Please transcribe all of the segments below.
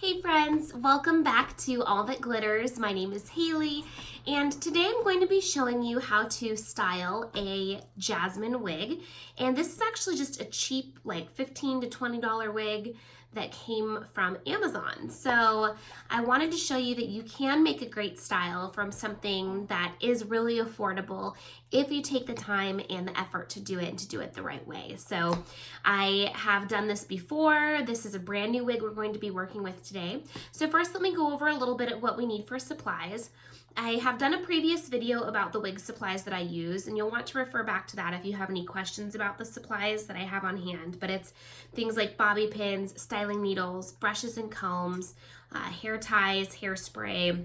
Hey friends, welcome back to All That Glitters. My name is Haley, and today I'm going to be showing you how to style a Jasmine wig. And this is actually just a cheap, like $15 to $20 wig that came from Amazon. So I wanted to show you that you can make a great style from something that is really affordable if you take the time and the effort to do it and to do it the right way. So I have done this before. This is a brand new wig we're going to be working with today. So first, let me go over a little bit of what we need for supplies. I have done a previous video about the wig supplies that I use, and you'll want to refer back to that if you have any questions about the supplies that I have on hand. But it's things like bobby pins, styling needles, brushes and combs, hair ties, hairspray,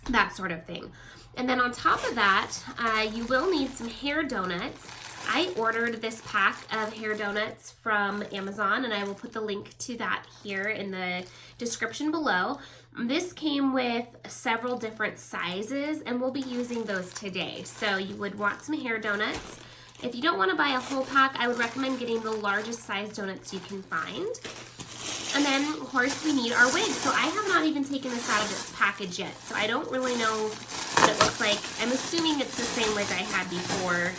that sort of thing. And then on top of that, you will need some hair donuts. I ordered this pack of hair donuts from Amazon, and I will put the link to that here in the description below. This came with several different sizes, and we'll be using those today. So you would want some hair donuts. If you don't want to buy a whole pack, I would recommend getting the largest size donuts you can find. And then, of course, we need our wig. So I have not even taken this out of its package yet, so I don't really know what it looks like. I'm assuming it's the same wig I had before.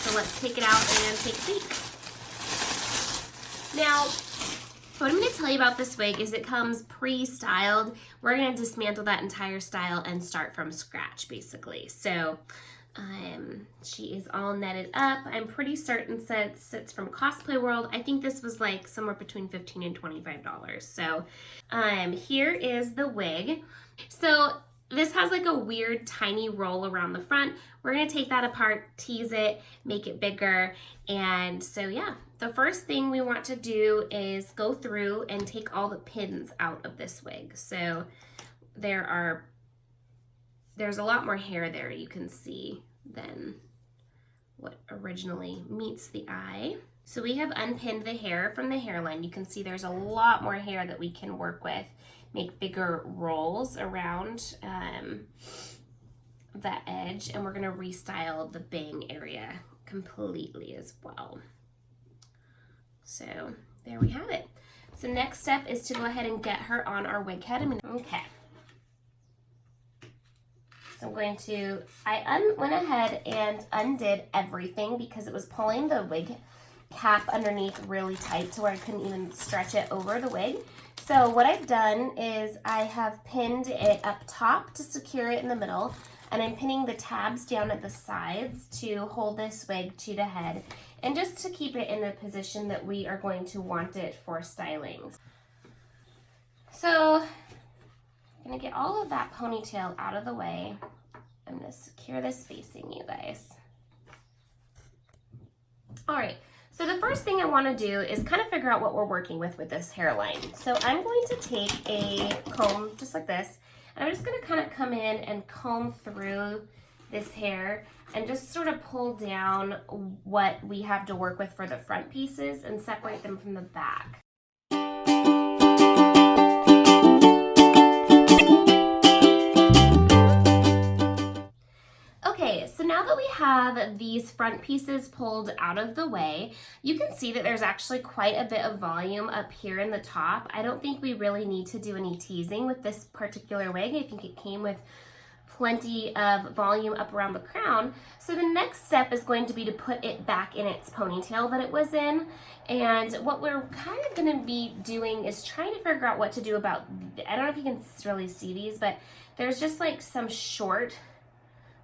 So let's take it out and take a peek. Now, what I'm going to tell you about this wig is it comes pre-styled. We're going to dismantle that entire style and start from scratch, basically. So she is all netted up. I'm pretty certain it's from Cosplay World. I think this was like somewhere between $15 and $25. So here is the wig. So this has like a weird tiny roll around the front. We're going to take that apart, tease it, make it bigger. And so yeah, the first thing we want to do is go through and take all the pins out of this wig. So there's a lot more hair there, you can see, than what originally meets the eye. So we have unpinned the hair from the hairline. You can see there's a lot more hair that we can work with, make bigger rolls around that edge, and we're gonna restyle the bang area completely as well. So there we have it. So next step is to go ahead and get her on our wig head. Okay. So I'm going to, I went ahead and undid everything because it was pulling the wig cap underneath really tight to where I couldn't even stretch it over the wig. So what I've done is I have pinned it up top to secure it in the middle, and I'm pinning the tabs down at the sides to hold this wig to the head and just to keep it in the position that we are going to want it for styling. So I'm gonna get all of that ponytail out of the way. I'm gonna secure this facing you guys. All right. So the first thing I want to do is kind of figure out what we're working with this hairline. So I'm going to take a comb just like this, and I'm just going to kind of come in and comb through this hair and just sort of pull down what we have to work with for the front pieces and separate them from the back. Okay, so now that we have these front pieces pulled out of the way, you can see that there's actually quite a bit of volume up here in the top. I don't think we really need to do any teasing with this particular wig. I think it came with plenty of volume up around the crown. So the next step is going to be to put it back in its ponytail that it was in. And what we're kind of going to be doing is trying to figure out what to do about, I don't know if you can really see these, but there's just like some short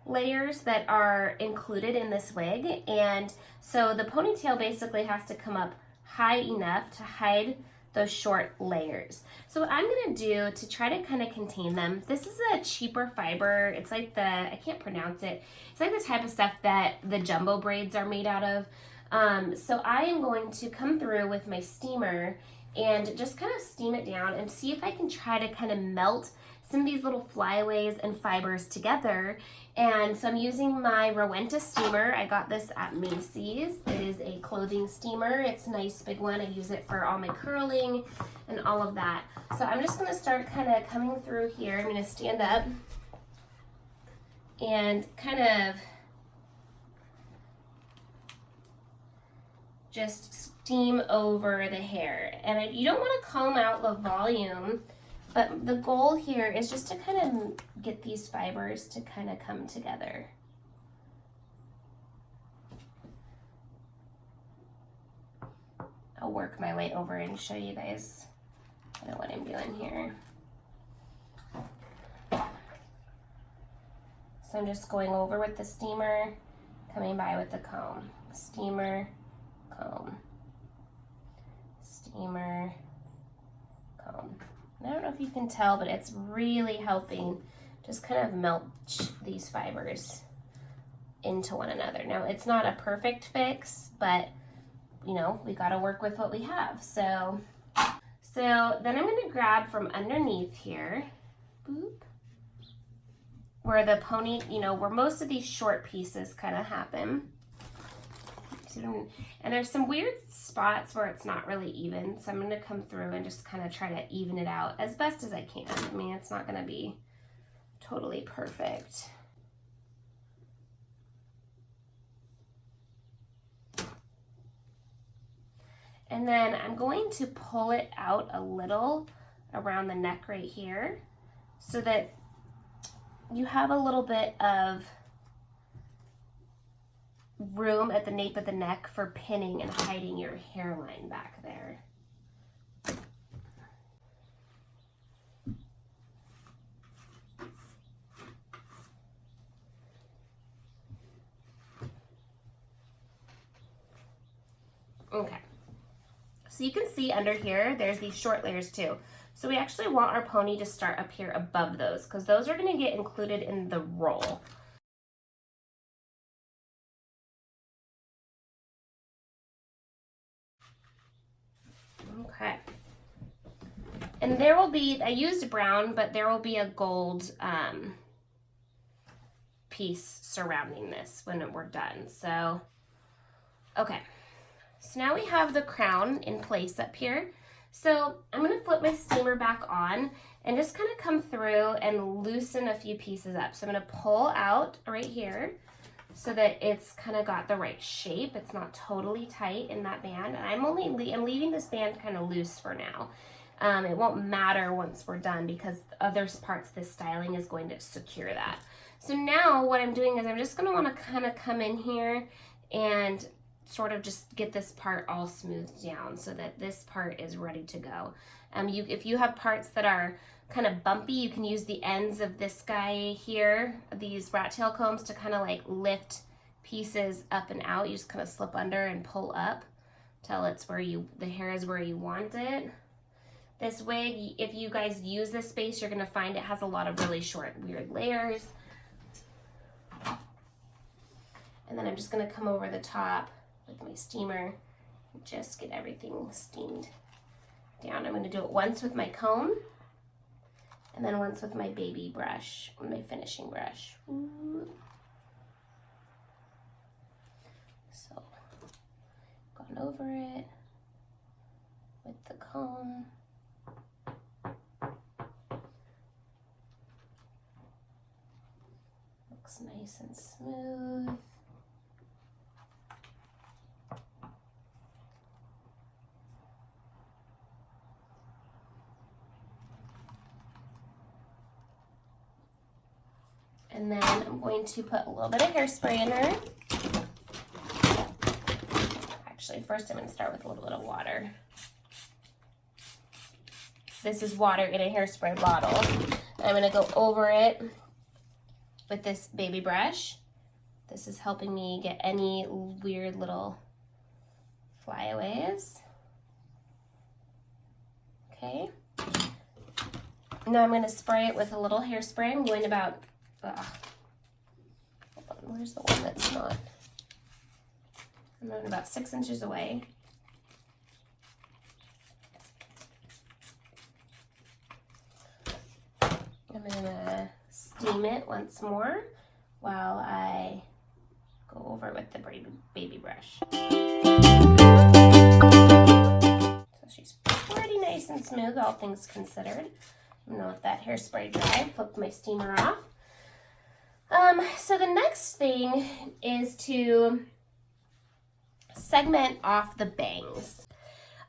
layers that are included in this wig, and so the ponytail basically has to come up high enough to hide those short layers. So what I'm gonna do to try to kind of contain them, this is a cheaper fiber. It's like I can't pronounce it. It's like the type of stuff that the jumbo braids are made out of. So I am going to come through with my steamer and just kind of steam it down and see if I can try to kind of melt some of these little flyaways and fibers together. And so I'm using my Rowenta steamer. I got this at Macy's. It is a clothing steamer. It's a nice big one. I use it for all my curling and all of that. So I'm just gonna start kind of coming through here. I'm gonna stand up and kind of just steam over the hair. And you don't want to comb out the volume, but the goal here is just to kind of get these fibers to kind of come together. I'll work my way over and show you guys kind of what I'm doing here. So I'm just going over with the steamer, coming by with the comb. Steamer, comb. Steamer, comb. And I don't know if you can tell, but it's really helping just kind of melt these fibers into one another. Now, it's not a perfect fix, but you know, we got to work with what we have. So then I'm going to grab from underneath here, boop, where the pony, you know, where most of these short pieces kind of happen. And there's some weird spots where it's not really even. So I'm going to come through and just kind of try to even it out as best as I can. I mean, it's not going to be totally perfect. And then I'm going to pull it out a little around the neck right here so that you have a little bit of room at the nape of the neck for pinning and hiding your hairline back there. Okay. So you can see under here, there's these short layers too. So we actually want our pony to start up here above those because those are going to get included in the roll. Okay. And there will be, I used brown, but there will be a gold piece surrounding this when we're done. So, okay. So now we have the crown in place up here. So I'm going to flip my steamer back on and just kind of come through and loosen a few pieces up. So I'm going to pull out right here so that it's kind of got the right shape. It's not totally tight in that band. And I'm leaving this band kind of loose for now. It won't matter once we're done because other parts of this styling is going to secure that. So now what I'm doing is I'm just going to want to kind of come in here and sort of just get this part all smoothed down so that this part is ready to go. If you have parts that are kind of bumpy, you can use the ends of this guy here, these rat tail combs, to kind of like lift pieces up and out. You just kind of slip under and pull up till it's where the hair is where you want it. This wig, if you guys use this space, you're gonna find it has a lot of really short, weird layers. And then I'm just gonna come over the top with my steamer and just get everything steamed down. I'm going to do it once with my comb and then once with my baby brush, my finishing brush. Ooh. So, gone over it with the comb. Looks nice and smooth. And then I'm going to put a little bit of hairspray in her. Actually, first I'm going to start with a little bit of water. This is water in a hairspray bottle. And I'm going to go over it with this baby brush. This is helping me get any weird little flyaways. Okay. Now I'm going to spray it with a little hairspray. I'm going about hold on, where's the one that's not? I'm going about 6 inches away. I'm going to steam it once more while I go over it with the baby brush. So she's pretty nice and smooth, all things considered. I'm going to let that hairspray dry, flip my steamer off. So the next thing is to segment off the bangs.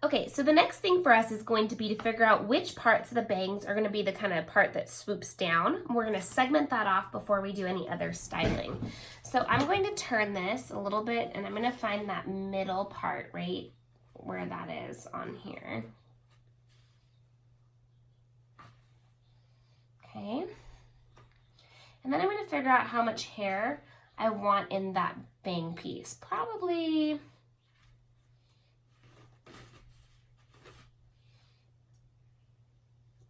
Okay, so the next thing for us is going to be to figure out which parts of the bangs are going to be the kind of part that swoops down. We're going to segment that off before we do any other styling. So I'm going to turn this a little bit, and I'm going to find that middle part right where that is on here. Okay. And then I'm going to figure out how much hair I want in that bang piece. Probably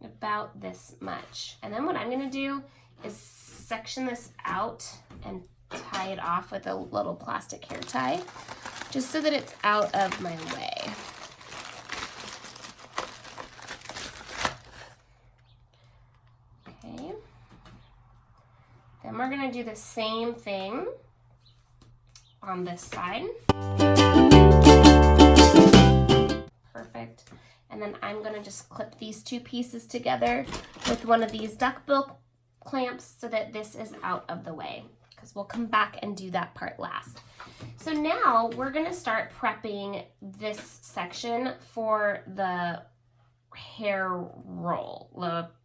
about this much. And then what I'm going to do is section this out and tie it off with a little plastic hair tie, just so that it's out of my way. Okay. Then we're going to do the same thing on this side. Perfect. And then I'm going to just clip these two pieces together with one of these duckbill clamps so that this is out of the way, because we'll come back and do that part last. So now we're going to start prepping this section for the hair roll.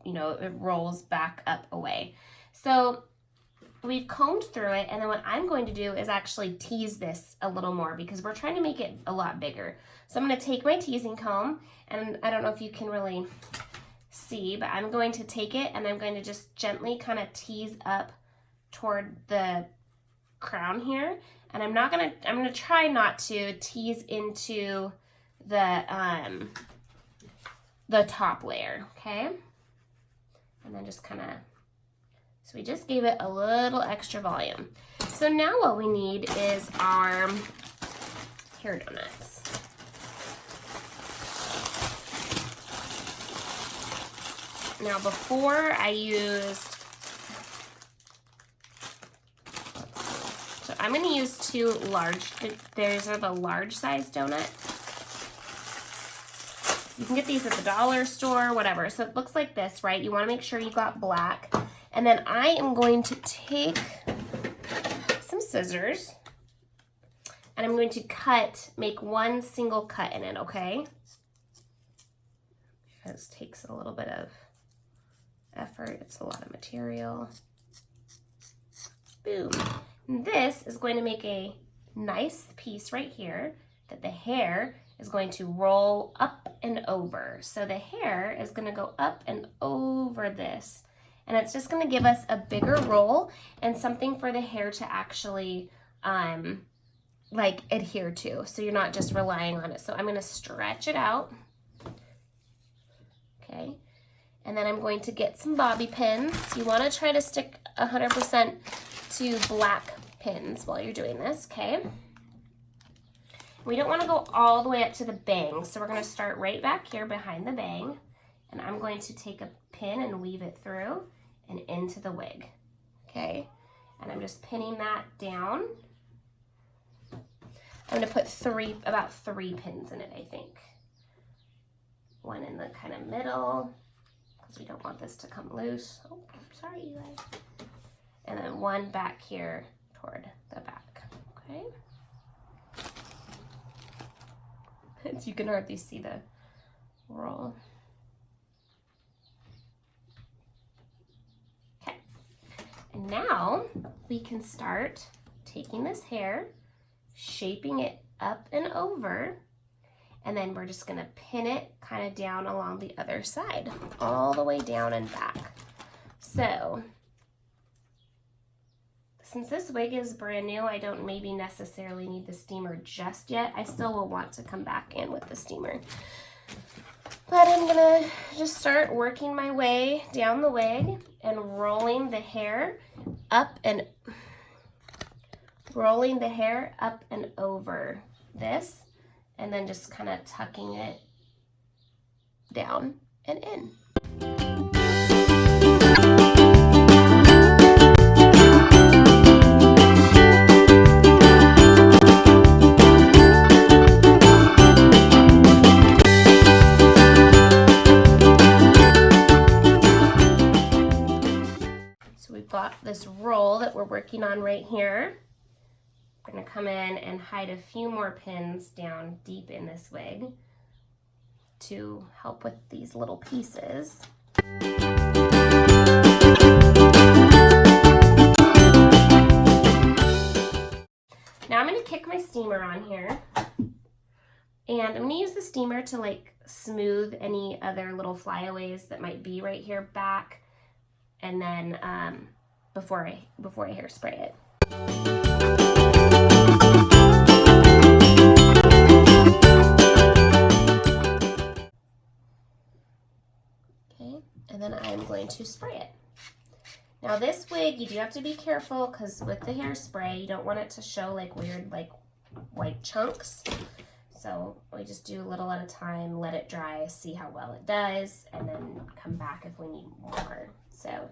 It rolls back up away. So we've combed through it, and then what I'm going to do is actually tease this a little more because we're trying to make it a lot bigger. So I'm going to take my teasing comb, and I don't know if you can really see, but I'm going to take it and I'm going to just gently kind of tease up toward the crown here. And I'm going to try not to tease into the top layer, okay? And then just kind of, so we just gave it a little extra volume. So now what we need is our hair donuts. Now before I used, so I'm going to use two large, these are the large size donut. You can get these at the dollar store, whatever. So it looks like this, right? You want to make sure you got black. And then I am going to take some scissors and I'm going to make one single cut in it, okay? This takes a little bit of effort. It's a lot of material. Boom. And this is going to make a nice piece right here that the hair is going to roll up and over. So the hair is going to go up and over this. And it's just going to give us a bigger roll and something for the hair to actually like adhere to. So you're not just relying on it. So I'm going to stretch it out. Okay. And then I'm going to get some bobby pins. You want to try to stick 100% to black pins while you're doing this, okay? We don't want to go all the way up to the bang, so we're going to start right back here behind the bang, and I'm going to take a pin and weave it through and into the wig, okay? And I'm just pinning that down. I'm going to put about three pins in it, I think. One in the kind of middle, because we don't want this to come loose. Oh, sorry, you guys. And then one back here toward the back, okay? As you can hardly see the roll. Okay, and now we can start taking this hair, shaping it up and over, and then we're just gonna pin it kind of down along the other side, all the way down and back. So, since this wig is brand new, I don't maybe necessarily need the steamer just yet. I still will want to come back in with the steamer. But I'm gonna just start working my way down the wig and rolling the hair up and over this, and then just kind of tucking it down and in. So we've got this roll that we're working on right here. I'm I'm gonna come in and hide a few more pins down deep in this wig to help with these little pieces. Now I'm gonna kick my steamer on here, and I'm gonna use the steamer to like smooth any other little flyaways that might be right here back, and then before I hairspray it. Okay, and then I'm going to spray it. Now this wig, you do have to be careful because with the hairspray, you don't want it to show like weird like white chunks. So we just do a little at a time, let it dry, see how well it does, and then come back if we need more. So.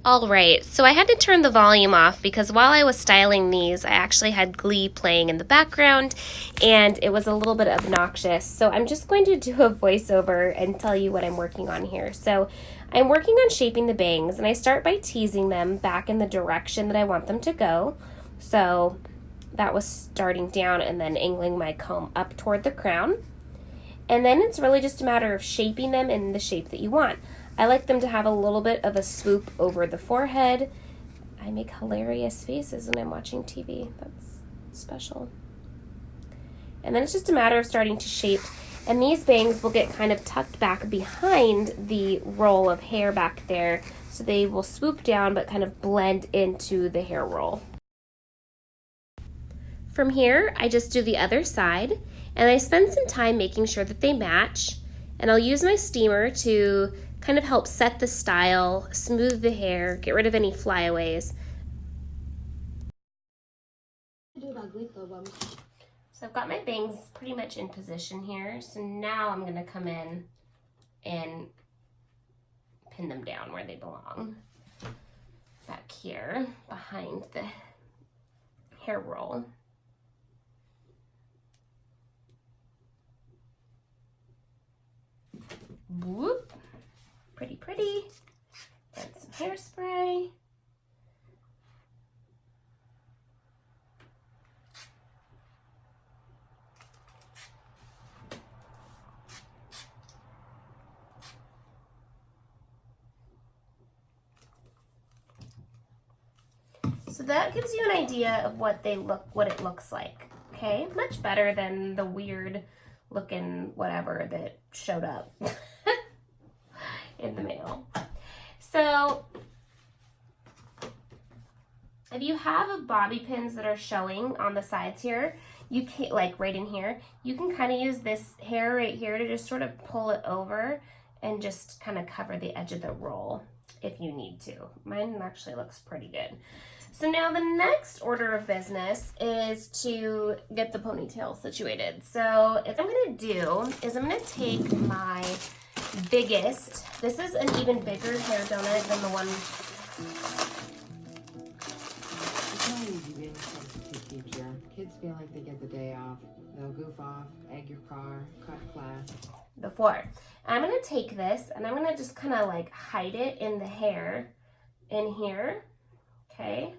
All right, so I had to turn the volume off because while I was styling these, I actually had Glee playing in the background and it was a little bit obnoxious. So I'm just going to do a voiceover and tell you what I'm working on here. So I'm working on shaping the bangs, and I start by teasing them back in the direction that I want them to go. So that was starting down and then angling my comb up toward the crown. And then it's really just a matter of shaping them in the shape that you want. I like them to have a little bit of a swoop over the forehead. I make hilarious faces when I'm watching TV. That's special. And then it's just a matter of starting to shape. And these bangs will get kind of tucked back behind the roll of hair back there. So they will swoop down but kind of blend into the hair roll. From here, I just do the other side. And I spend some time making sure that they match. And I'll use my steamer to kind of help set the style, smooth the hair, get rid of any flyaways. So I've got my bangs pretty much in position here. So now I'm gonna come in and pin them down where they belong. Back here, behind the hair roll. Whoop. Pretty, pretty. And some hairspray. So that gives you an idea of what it looks like. Okay, much better than the weird looking whatever that showed up in the mail. So if you have bobby pins that are showing on the sides here, you can, like right in here, you can kind of use this hair right here to just sort of pull it over and just kind of cover the edge of the roll if you need to. Mine actually looks pretty good. So now the next order of business is to get the ponytail situated. So what I'm gonna do is I'm gonna take my biggest, this is an even bigger hair donut than the one. It's not easy being a substitute teacher. Kids feel like they get the day off. They'll goof off, egg your car, cut class. Before. I'm gonna take this and I'm gonna just kind of like hide it in the hair in here, okay?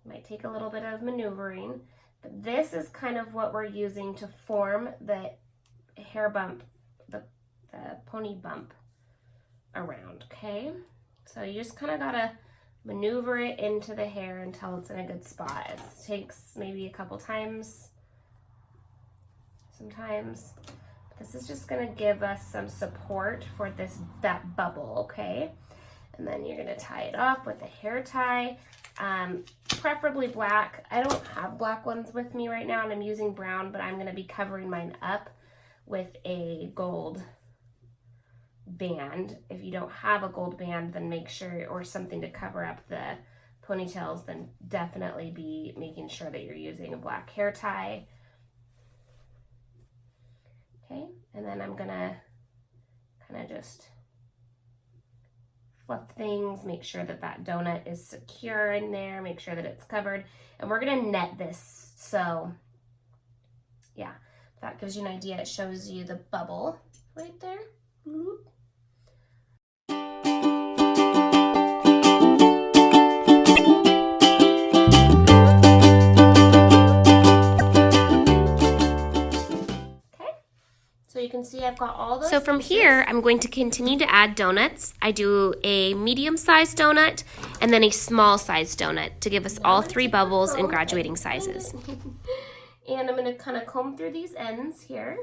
Might take a little bit of maneuvering, but this is kind of what we're using to form the hair bump, the pony bump around, okay? So you just kind of gotta maneuver it into the hair until it's in a good spot. It takes maybe a couple times, sometimes. This is just gonna give us some support for that bubble, okay? And then you're gonna tie it off with a hair tie. preferably black. I don't have black ones with me right now and I'm using brown, but I'm gonna be covering mine up with a gold band. If you don't have a gold band, then make sure, or something to cover up the ponytails, then definitely be making sure that you're using a black hair tie. Okay, and then I'm gonna kind of just fluff things, make sure that that donut is secure in there, make sure that it's covered, and we're gonna net this. So yeah, that gives you an idea. It shows you the bubble right there. So you can see I've got all those. So from here, I'm going to continue to add donuts. I do a medium-sized donut and then a small-sized donut to give us all 3 bubbles in graduating sizes. And I'm going to kind of comb through these ends here.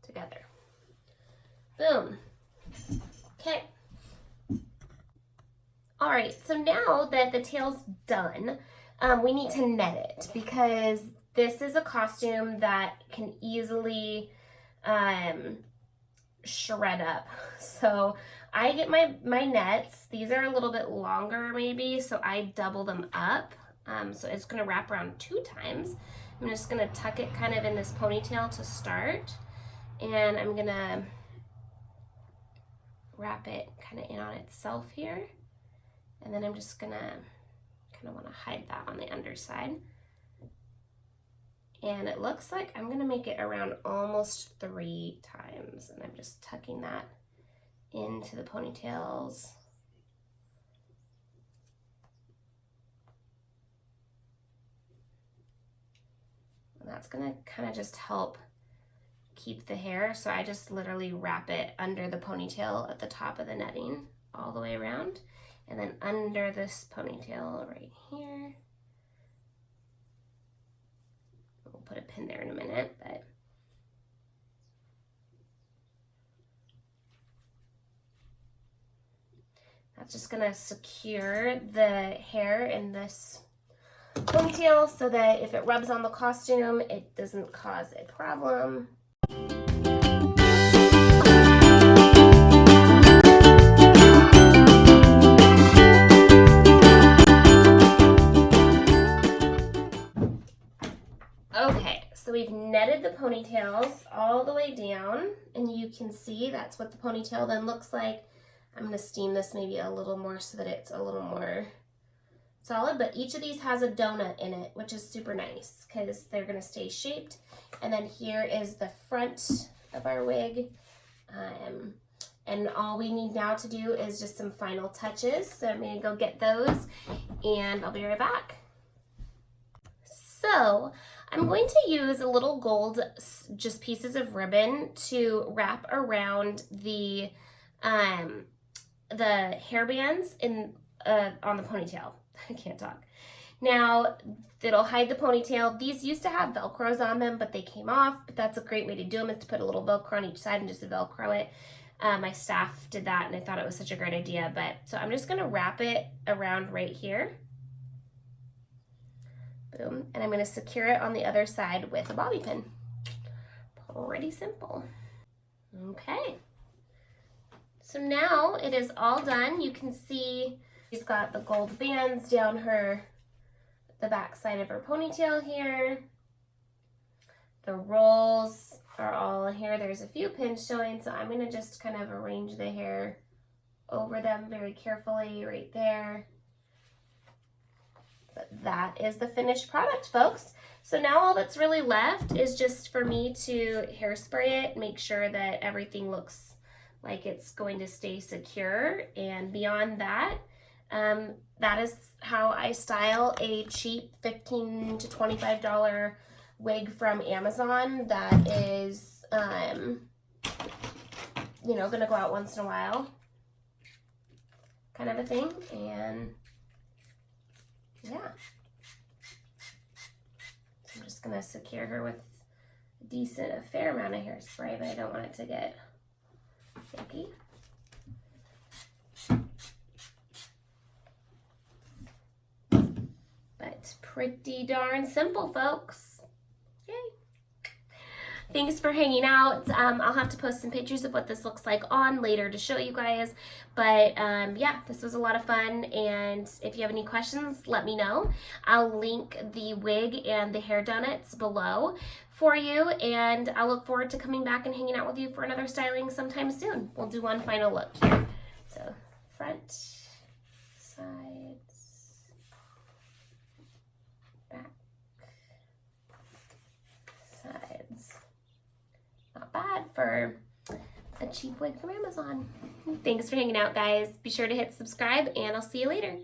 Together. Boom. Okay. All right, so now that the tail's done, we need to net it because this is a costume that can easily shred up. So I get my nets. These are a little bit longer maybe, so I double them up. So it's gonna wrap around 2 times. I'm just gonna tuck it kind of in this ponytail to start. And I'm gonna wrap it kind of in on itself here. And then I'm just gonna kind of want to hide that on the underside. And it looks like I'm gonna make it around almost 3 times. And I'm just tucking that into the ponytails. And that's gonna kind of just help keep the hair. So I just literally wrap it under the ponytail at the top of the netting all the way around, and then under this ponytail right here. We'll put a pin there in a minute, but that's just gonna secure the hair in this ponytail so that if it rubs on the costume, it doesn't cause a problem. Okay, so we've netted the ponytails all the way down, and you can see that's what the ponytail then looks like. I'm gonna steam this maybe a little more so that it's a little more solid, but each of these has a donut in it, which is super nice because they're gonna stay shaped. And then here is the front of our wig. And all we need now to do is just some final touches. So I'm gonna go get those and I'll be right back. So I'm going to use a little gold, just pieces of ribbon to wrap around the hair bands in on the ponytail. I can't talk. Now, it'll hide the ponytail. These used to have Velcros on them, but they came off. But that's a great way to do them, is to put a little Velcro on each side and just Velcro it. My staff did that, and I thought it was such a great idea. But so I'm just going to wrap it around right here. Boom. And I'm going to secure it on the other side with a bobby pin. Pretty simple. Okay. So now it is all done. You can see she's got the gold bands down the back side of her ponytail here. The rolls are all here. There's a few pins showing, so I'm going to just kind of arrange the hair over them very carefully right there. But that is the finished product, folks. So now all that's really left is just for me to hairspray it, make sure that everything looks like it's going to stay secure. And beyond that, that is how I style a cheap $15 to $25 wig from Amazon that is, you know, gonna go out once in a while. kind of a thing. And yeah. So I'm just gonna secure her with a fair amount of hairspray, but I don't want it to get sticky. But pretty darn simple, folks. Yay. Thanks for hanging out. I'll have to post some pictures of what this looks like on later to show you guys. But yeah, this was a lot of fun. And if you have any questions, let me know. I'll link the wig and the hair donuts below for you. And I look forward to coming back and hanging out with you for another styling sometime soon. We'll do one final look here. So front, sides, back, sides. Not bad for a cheap wig from Amazon. Thanks for hanging out, guys. Be sure to hit subscribe, and I'll see you later.